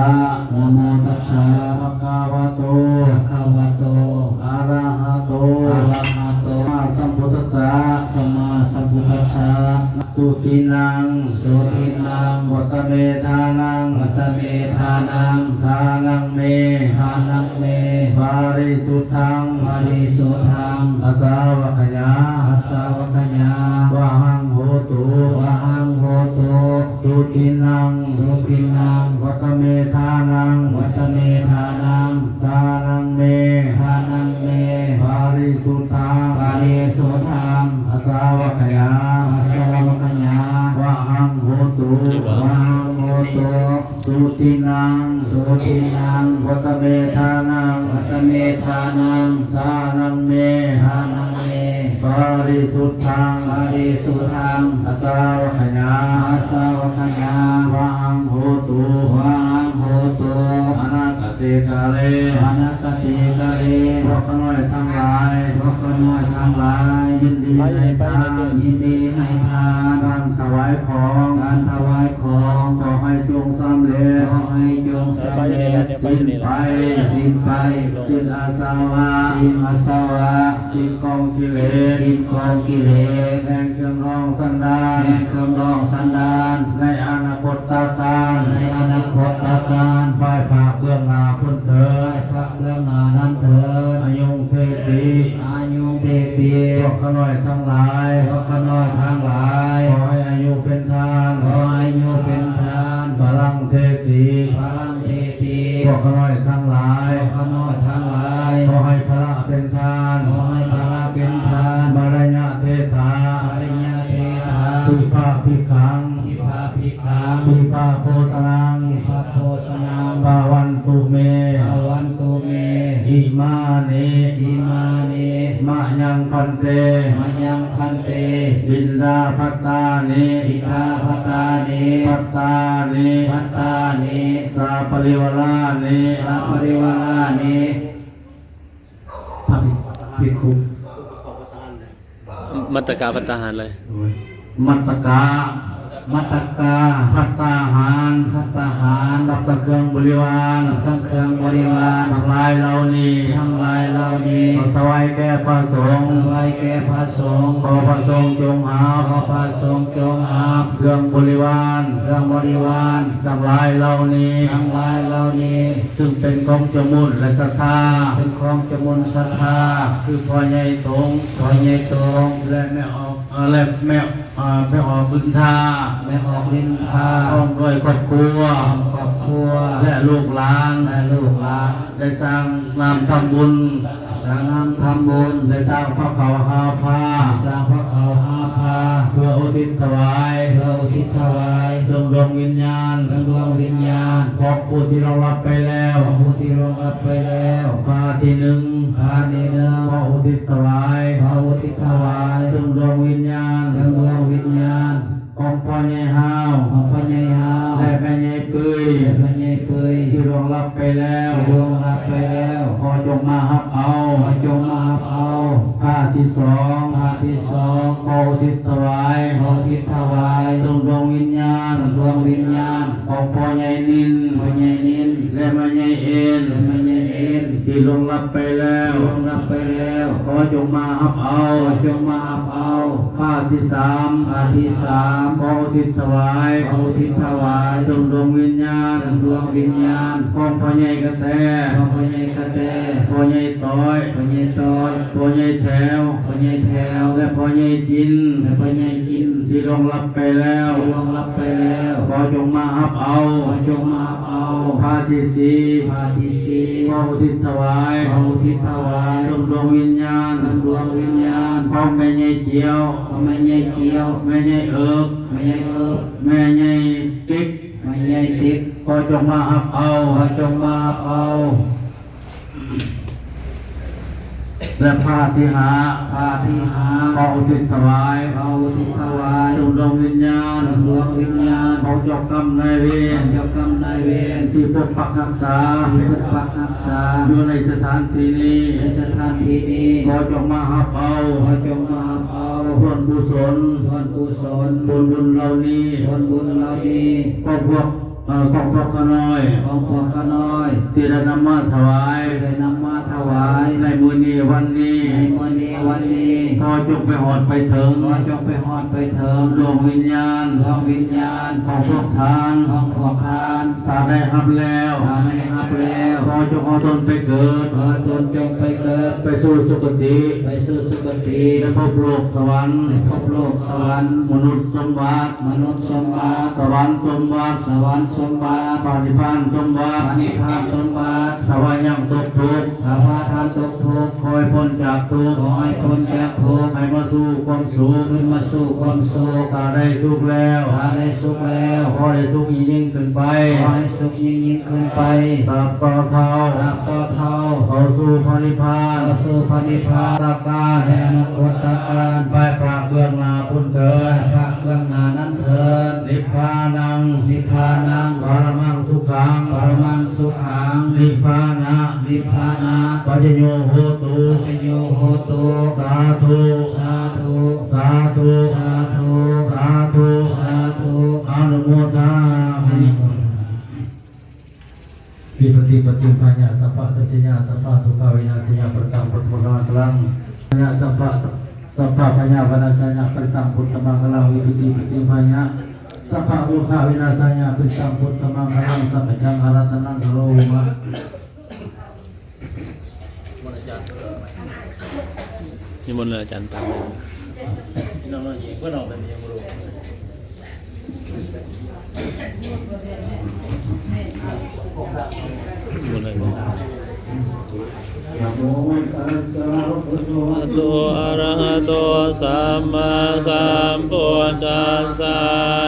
นะโมตัสสะภะคะวะโตอะระหะโตสัมพุทธัสสะสัมมาสัมพุทธัสสะสุทินังวัตเมธานังทานังเมปาริสุทธังอาสาวะขยาวะหังโหตุสุทินังวัตเมธานังทานังเมปาริสุทธังอาสาวะขยาวะหังโหตุสุทินังวัตเมธานังทานังเมปาริสุทธังอาสาวะขยาวะหังโหตุอนาคติกาเลพวกขน้อยทั้งหลายยินดีให้ทานการถวายของขอให้จงสำเร็จสิ้นไปสิ้นอาสาวะสิ้นกองกิเลสแห่งเครื่องรองสันดานในอนาคตตาการฝ่ายฝากเบื้องหน้าพ้นเถิดอายุเทติพวกขน้อยทั้งหลายขอให้อายุเป็นทานพลังเทติพวกขน้อยทั้งหลายขอให้พระเป็นทานบารญะเทธาพิภาภิขังพิภาโพสนังปาวันตุเมอิมานิมะยังพันเตบินดาภัตตานิสาปริวลานิภิกขุ มัตตกาปัตตาหารเลย มัตตกาภัตตาหารรับตะเครื่องบริวารทั้งหลายเหล่านี้ถวายแก่พระสงฆ์ขอพระสงฆ์จงหาเครื่องบริวารทั้งหลายเหล่านี้ซึ่งเป็นของจมุนและศรัทธาคือพ่อใหญ่ตงและแม่ออกบุญทาพร้อมด้วยครอบครัวและลูกหลานได้สร้างนามทำบุญได้สร้างพระเขาหาผ้าเพื่ออุทิศถวายดวงวิญญาณของผู้ที่เรารับไปแล้วผ้าที่หนึ่งขออุทิศถวายดวงวิญญาณของพ่อใหญ่ห้าวและแม่ใหญ่ปุ้ยที่ร่วงรับไปแล้วขอจงมารับเอาผ้าที่สองขออุทิศถวายดวงวิญญาณของพ่อใหญ่นินและแม่ใหญ่เอ็นที่ร่วงรับไปแล้วขอจงมารับเอาผ้าที่สามขออุทิศถวายดวงวิญญาณของพ่อใหญ่กระแตพ่อใหญ่ต้อยพ่อใหญ่แถวและพ่อใหญ่จินที่ร่วงรับไปแล้วขอจงมารับเอาผ้าที่สี่ขออุทิศถวายดวงวิญญาณของแม่ใหญ่เจียวแม่ใหญ่เอิบแม่ใหญ่ติ๊กขอจงมารับเอาและผ้าที่หาขออุทิศถวายดวงวิญญาณของเจ้ากรรมนายเวรที่ปกปักรักษาอยู่ในสถานที่นี้ขอจงมารับเอาส่วนกุศลบุญเหล่านี้ก็พวก ของพวกขน้อย ของพวกข้าน้อย ที่ได้นำมาถวาย ได้นำมาถวาย ในมื้อนี้วันนี้ ในมื้อนี้วันนี้ ขอจงไปหอดไปถึง ขอจงไปฮอดไปถึง ดวงวิญญาณ ดวงวิญญาณ ของพวกทาน ของพวกทาน ถ้าได้รับแล้ว ถ้าได้รับแล้ว ขอจงเอาตนไปเกิด ขอตนจงไปเกิด ไปสู่สุคติ ไปสู่สุคติ ในภพโลกสวรรค์ ในภพโลกสวรรค์ มนุษย์สมบัติ มนุษย์สมบัติ สวรรค์สมบัติ สวรรค์สมบัติ ปาฏิพานสมบั ปา ติ นิพพานสมบัติ ถ้าว่ายังตกทุกข์ ถ้าว่าทานตกทุกข์ คอยพ้นจากทุกข์ ขอให้พ้นจากทุกข์ ให้มาสู่ความสุข ขึ้นมาสู่ความสุข ถ้าได้สุขแล้ว ถ้าได้สุขแล้ว ขอได้สุขยิ่งขึ้นไป ขอให้สุขยิ่งยิ่งขึ้นไป ตราบต่อเท่า ตราบต่อเท่า เข้าสู่พระนิพพาน เข้าสู่พระนิพพาน ตราการ ในอนาคตการ ไปพระเบื้องหน้าพุ่นเถิ เกิ ด ดพระเบื้องหน้านั้นเถิด นิพพานัง นิพพานัง ปรมังสุขัง ปรมังสุขัง นิพพานะ นิพพานะ ปัจจโยโหตุ ปัจจโยโหตุ สาธุ สาธุ สาธุ สาธุ สาธุ สาธุ อนุโมทนามิปิปฏิปฏิปัญญาสัพพะสัจญาสัพพะทุกขวินาศยาปตังพุทธมงคลังปัญญาสัพพะสัพพะปัญญาวนาสยาปตังพุทธมังคลังวิปิติปฏิปัญญาสัพพะทุกขวินาศยาปตังพุทธมังคลังสัพพะยังอรัตนังโรมะนิมนต์เลยอาจารย์ตั้งเลย น้องๆหญิงก็นอนเป็นยังรู้ นิมนต์เลย นะโมตัสสะภะคะวะ อะโตอะระหะโตสัมมาสัมพุทธัสสะ